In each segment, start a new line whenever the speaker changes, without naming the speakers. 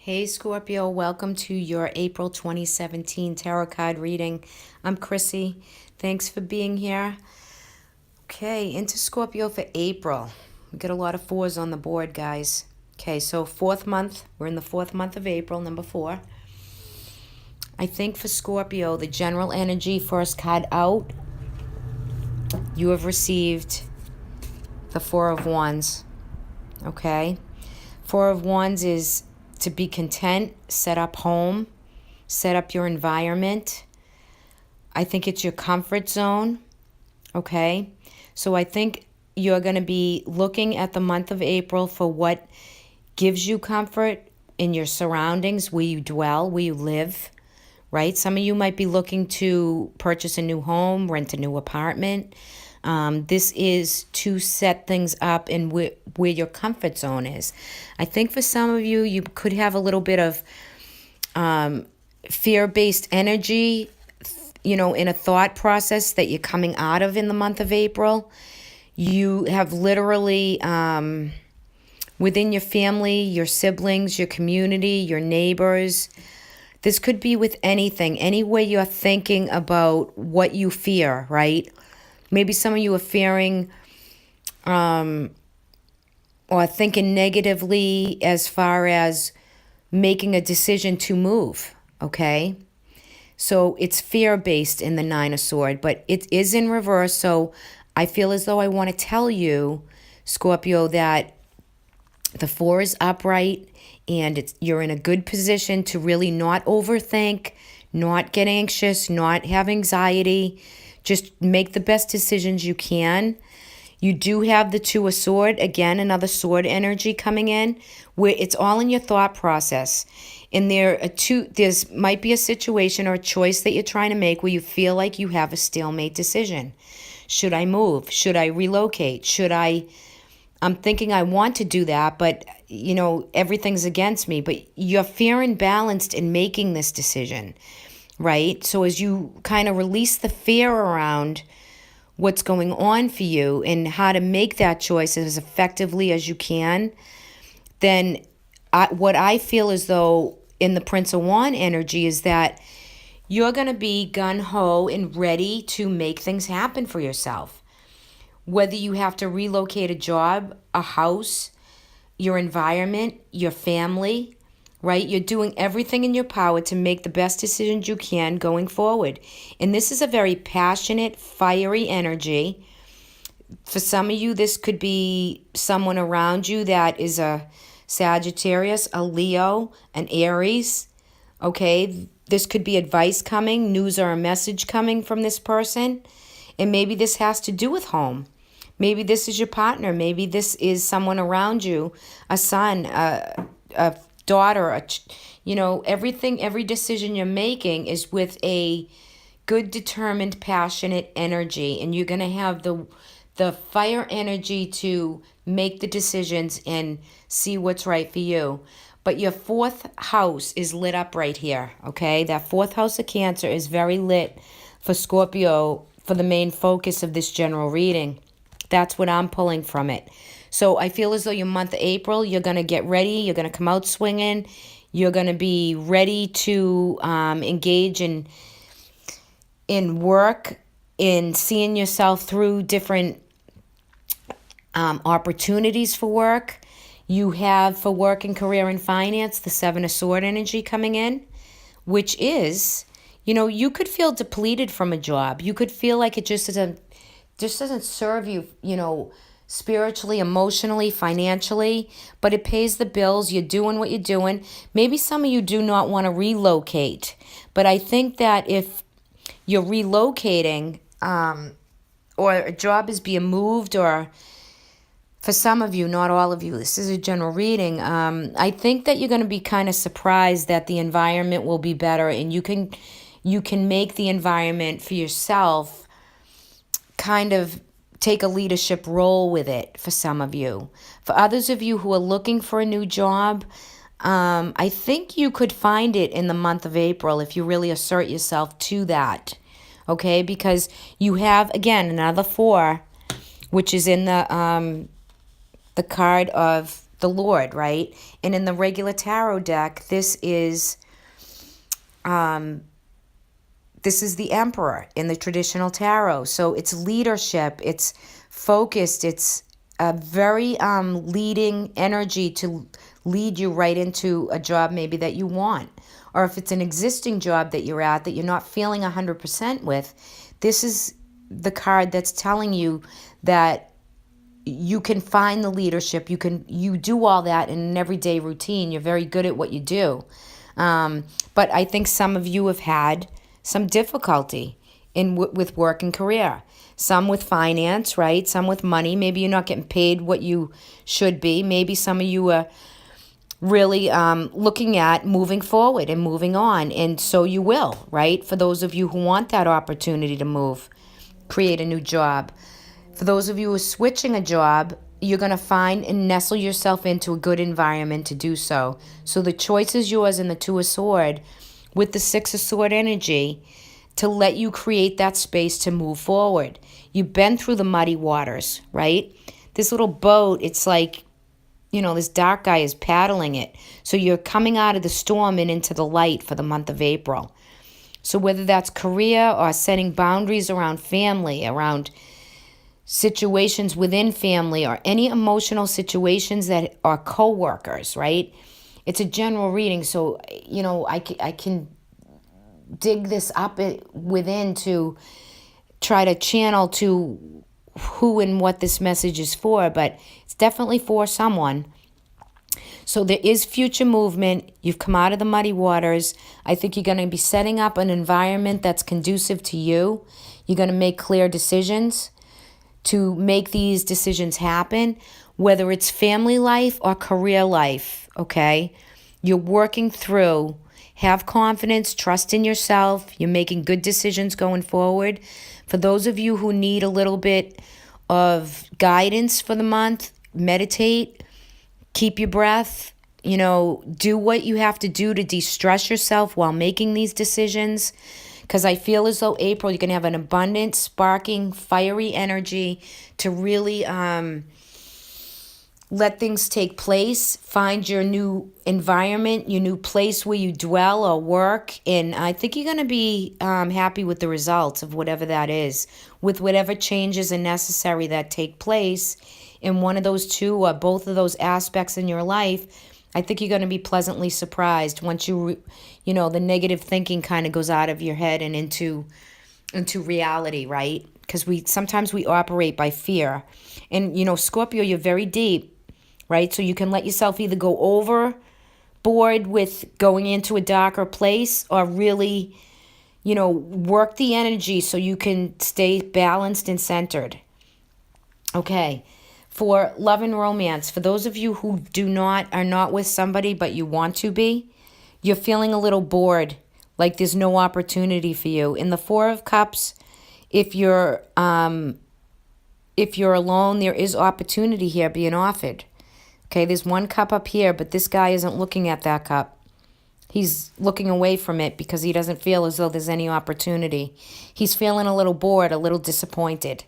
Hey Scorpio, welcome to your April 2017 tarot card reading. I'm Chrissy. Thanks for being here. Okay, into Scorpio for April. We got a lot of fours on the board, guys. Okay, so fourth month. We're in the fourth month of April, number 4. I think for Scorpio, the general energy, first card out, you have received the Four of Wands. Okay? Four of Wands is to be content, set up home, set up your environment. I think it's your comfort zone, okay? So I think you're going to be looking at the month of April for what gives you comfort in your surroundings, where you dwell, where you live, right? Some of you might be looking to purchase a new home, rent a new apartment. This is to set things up in where your comfort zone is. I think for some of you, you could have a little bit of fear-based energy, in a thought process that you're coming out of in the month of April. You have literally, within your family, your siblings, your community, your neighbors, this could be with anything, any way you're thinking about what you fear, right? Maybe some of you are fearing or thinking negatively as far as making a decision to move, okay? So it's fear-based in the Nine of Swords, but it is in reverse. So I feel as though I want to tell you, Scorpio, that the 4 is upright and you're in a good position to really not overthink, not get anxious, not have anxiety. Just make the best decisions you can. You do have the 2 of Swords, again, another sword energy coming in, where it's all in your thought process. And there's might be a situation or a choice that you're trying to make where you feel like you have a stalemate decision. Should I move? Should I relocate? I'm thinking I want to do that, but, everything's against me. But you're fear and balanced in making this decision, right? So as you kind of release the fear around what's going on for you and how to make that choice as effectively as you can, then what I feel as though in the Prince of Wands energy is that you're going to be gung-ho and ready to make things happen for yourself. Whether you have to relocate a job, a house, your environment, your family, right? You're doing everything in your power to make the best decisions you can going forward. And this is a very passionate, fiery energy. For some of you, this could be someone around you that is a Sagittarius, a Leo, an Aries, okay? This could be advice coming, news or a message coming from this person. And maybe this has to do with home. Maybe this is your partner. Maybe this is someone around you, a son, a daughter, everything, every decision you're making is with a good, determined, passionate energy. And you're going to have the fire energy to make the decisions and see what's right for you. But your 4th house is lit up right here, okay? That 4th house of Cancer is very lit for Scorpio for the main focus of this general reading. That's what I'm pulling from it. So I feel as though your month of April, you're going to get ready. You're going to come out swinging. You're going to be ready to engage in work, in seeing yourself through different opportunities for work. You have for work and career and finance, the 7 of Swords energy coming in, which is, you could feel depleted from a job. You could feel like it just doesn't serve you, spiritually, emotionally, financially, but it pays the bills. You're doing what you're doing. Maybe some of you do not want to relocate, but I think that if you're relocating or a job is being moved, or for some of you, not all of you, this is a general reading, I think that you're going to be kind of surprised that the environment will be better, and you can make the environment for yourself kind of take a leadership role with it for some of you. For others of you who are looking for a new job, I think you could find it in the month of April if you really assert yourself to that, okay? Because you have, again, another 4, which is in the card of the Lord, right? And in the regular tarot deck, this is the Emperor in the traditional tarot. So it's leadership, it's focused, it's a very leading energy to lead you right into a job maybe that you want. Or if it's an existing job that you're at that you're not feeling 100% with, this is the card that's telling you that you can find the leadership. You do all that in an everyday routine. You're very good at what you do. But I think some of you have had some difficulty with work and career. Some with finance, right? Some with money. Maybe you're not getting paid what you should be. Maybe some of you are really looking at moving forward and moving on. And so you will, right? For those of you who want that opportunity to move, create a new job. For those of you who are switching a job, you're going to find and nestle yourself into a good environment to do so. So the choice is yours in the Two of Swords with the Six of Swords energy to let you create that space to move forward. You've been through the muddy waters, right? This little boat, it's like, this dark guy is paddling it. So you're coming out of the storm and into the light for the month of April. So whether that's career or setting boundaries around family, around situations within family, or any emotional situations that are co-workers, right? It's a general reading, so, I can dig this up within to try to channel to who and what this message is for, but it's definitely for someone. So there is future movement. You've come out of the muddy waters. I think you're going to be setting up an environment that's conducive to you. You're going to make clear decisions to make these decisions happen, whether it's family life or career life, okay? You're working through. Have confidence, trust in yourself. You're making good decisions going forward. For those of you who need a little bit of guidance for the month, meditate, keep your breath, do what you have to do to de-stress yourself while making these decisions. Because I feel as though April, you're going to have an abundant, sparking, fiery energy to really let things take place. Find your new environment, your new place where you dwell or work. And I think you're going to be happy with the results of whatever that is, with whatever changes are necessary that take place in one of those two or both of those aspects in your life. I think you're going to be pleasantly surprised once the negative thinking kind of goes out of your head and into reality, right? Because sometimes we operate by fear. And, Scorpio, you're very deep, right? So you can let yourself either go overboard with going into a darker place or really, work the energy so you can stay balanced and centered. Okay. For love and romance, for those of you who are not with somebody but you want to be, you're feeling a little bored, like there's no opportunity for you. In the Four of Cups, if you're alone, there is opportunity here being offered. Okay, there's one cup up here, but this guy isn't looking at that cup. He's looking away from it because he doesn't feel as though there's any opportunity. He's feeling a little bored, a little disappointed.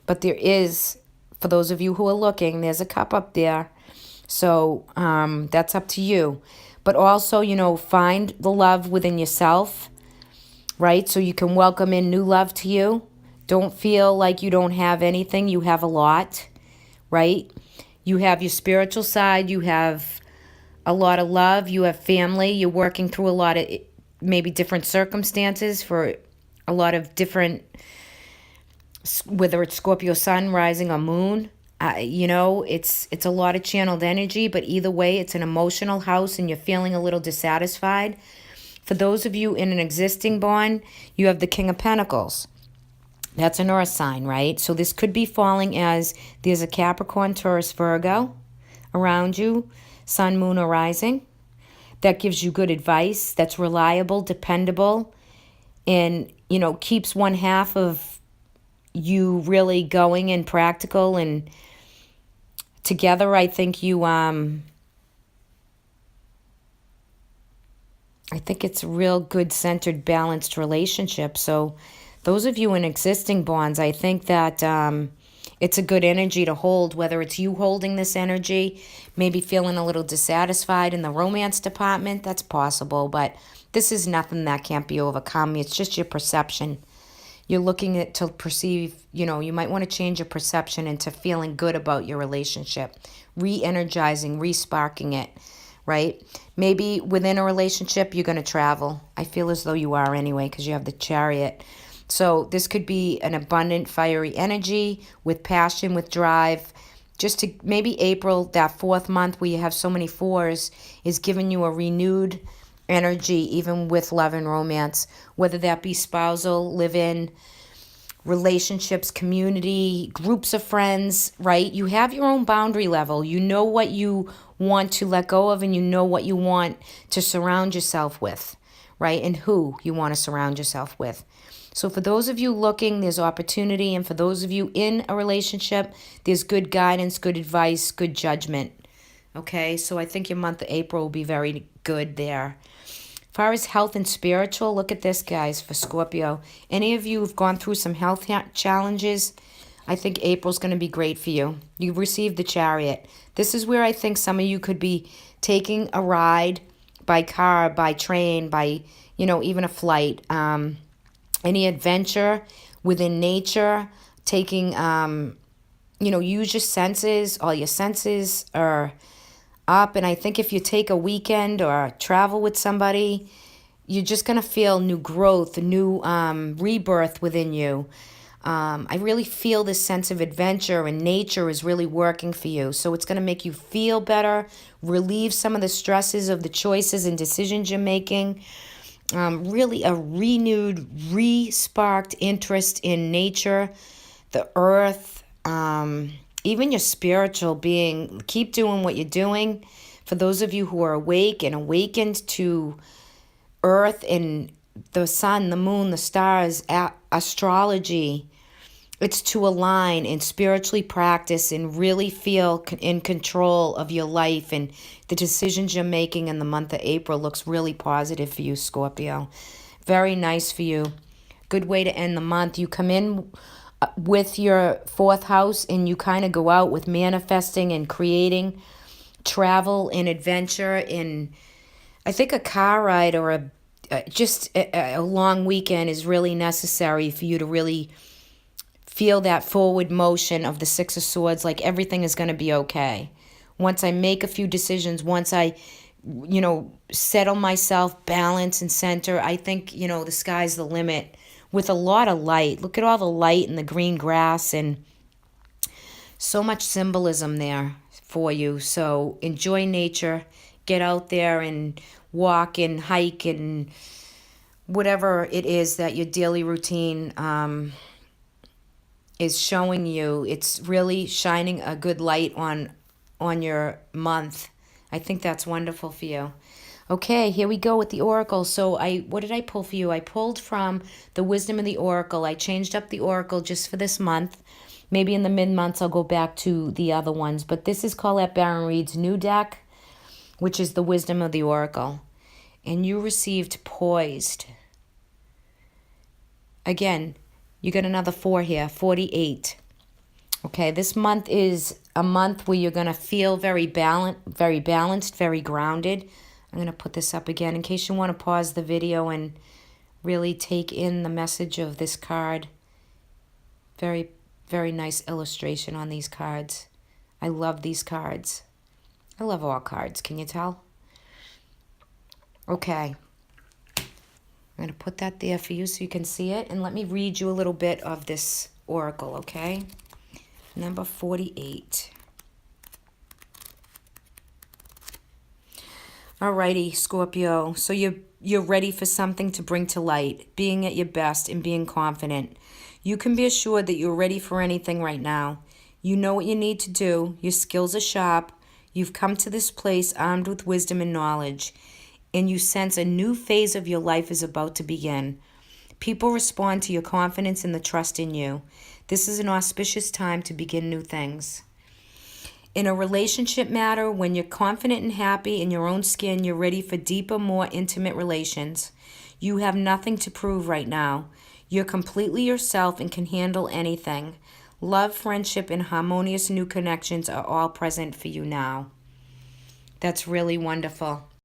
But there is, for those of you who are looking, there's a cup up there. So that's up to you. But also, find the love within yourself, right? So you can welcome in new love to you. Don't feel like you don't have anything. You have a lot, right? You have your spiritual side. You have a lot of love. You have family. You're working through a lot of maybe different circumstances for a lot of different, whether it's Scorpio sun, rising, or moon. It's a lot of channeled energy, but either way, it's an emotional house and you're feeling a little dissatisfied. For those of you in an existing bond, you have the King of Pentacles. That's an earth sign, right? So this could be falling as there's a Capricorn, Taurus, Virgo around you, sun, moon, or rising. That gives you good advice. That's reliable, dependable, and, keeps one half of you really going and practical and together. I think it's a real good, centered, balanced relationship. So those of you in existing bonds, I think that It's a good energy to hold, whether it's you holding this energy, maybe feeling a little dissatisfied in the romance department. That's possible, but this is nothing that can't be overcome. It's just your perception. You're looking at to perceive, you might want to change your perception into feeling good about your relationship, re-energizing, re-sparking it, right? Maybe within a relationship, you're going to travel. I feel as though you are anyway, because you have the Chariot. So this could be an abundant, fiery energy with passion, with drive. Just to maybe April, that fourth month where you have so many fours, is giving you a renewed energy, even with love and romance, whether that be spousal, live-in, relationships, community, groups of friends, right? You have your own boundary level. You know what you want to let go of, and you know what you want to surround yourself with, right? And who you want to surround yourself with. So for those of you looking, there's opportunity. And for those of you in a relationship, there's good guidance, good advice, good judgment. Okay, so I think your month of April will be very good there. As far as health and spiritual, look at this, guys, for Scorpio. Any of you who've gone through some health challenges, I think April's going to be great for you. You've received the Chariot. This is where I think some of you could be taking a ride by car, by train, by, even a flight. Any adventure within nature, taking, use your senses. All your senses are up. And I think if you take a weekend or travel with somebody, you're just going to feel new growth, new rebirth within you. I really feel this sense of adventure, and nature is really working for you. So it's going to make you feel better, relieve some of the stresses of the choices and decisions you're making. Really a renewed, re-sparked interest in nature, the earth, even your spiritual being. Keep doing what you're doing. For those of you who are awake and awakened to earth and the sun, the moon, the stars, astrology, it's to align and spiritually practice and really feel in control of your life, and the decisions you're making in the month of April looks really positive for you, Scorpio. Very nice for you. Good way to end the month. You come in with your fourth house, and you kind of go out with manifesting and creating travel and adventure. And I think a car ride or a long weekend is really necessary for you to really feel that forward motion of the Six of Swords, like everything is going to be okay. Once I make a few decisions, once I, settle myself, balance and center, I think, the sky's the limit with a lot of light. Look at all the light and the green grass, and so much symbolism there for you. So enjoy nature, get out there and walk and hike and whatever it is that your daily routine is showing you. It's really shining a good light on your month. I think that's wonderful for you. Okay, here we go with the Oracle. So what did I pull for you? I pulled from the Wisdom of the Oracle. I changed up the Oracle just for this month. Maybe in the mid-months I'll go back to the other ones. But this is Colette Baron Reed's new deck, which is the Wisdom of the Oracle. And you received Poised. Again, you got another 4 here, 48. Okay, this month is a month where you're going to feel very balanced, very grounded. I'm going to put this up again in case you want to pause the video and really take in the message of this card. Very, very nice illustration on these cards. I love these cards. I love all cards, can you tell? Okay. I'm going to put that there for you so you can see it. And let me read you a little bit of this oracle, okay? Number 48. Alrighty, Scorpio. So you're ready for something to bring to light, being at your best and being confident. You can be assured that you're ready for anything right now. You know what you need to do. Your skills are sharp. You've come to this place armed with wisdom and knowledge, and you sense a new phase of your life is about to begin. People respond to your confidence and the trust in you. This is an auspicious time to begin new things. In a relationship matter, when you're confident and happy in your own skin, you're ready for deeper, more intimate relations. You have nothing to prove right now. You're completely yourself and can handle anything. Love, friendship, and harmonious new connections are all present for you now. That's really wonderful.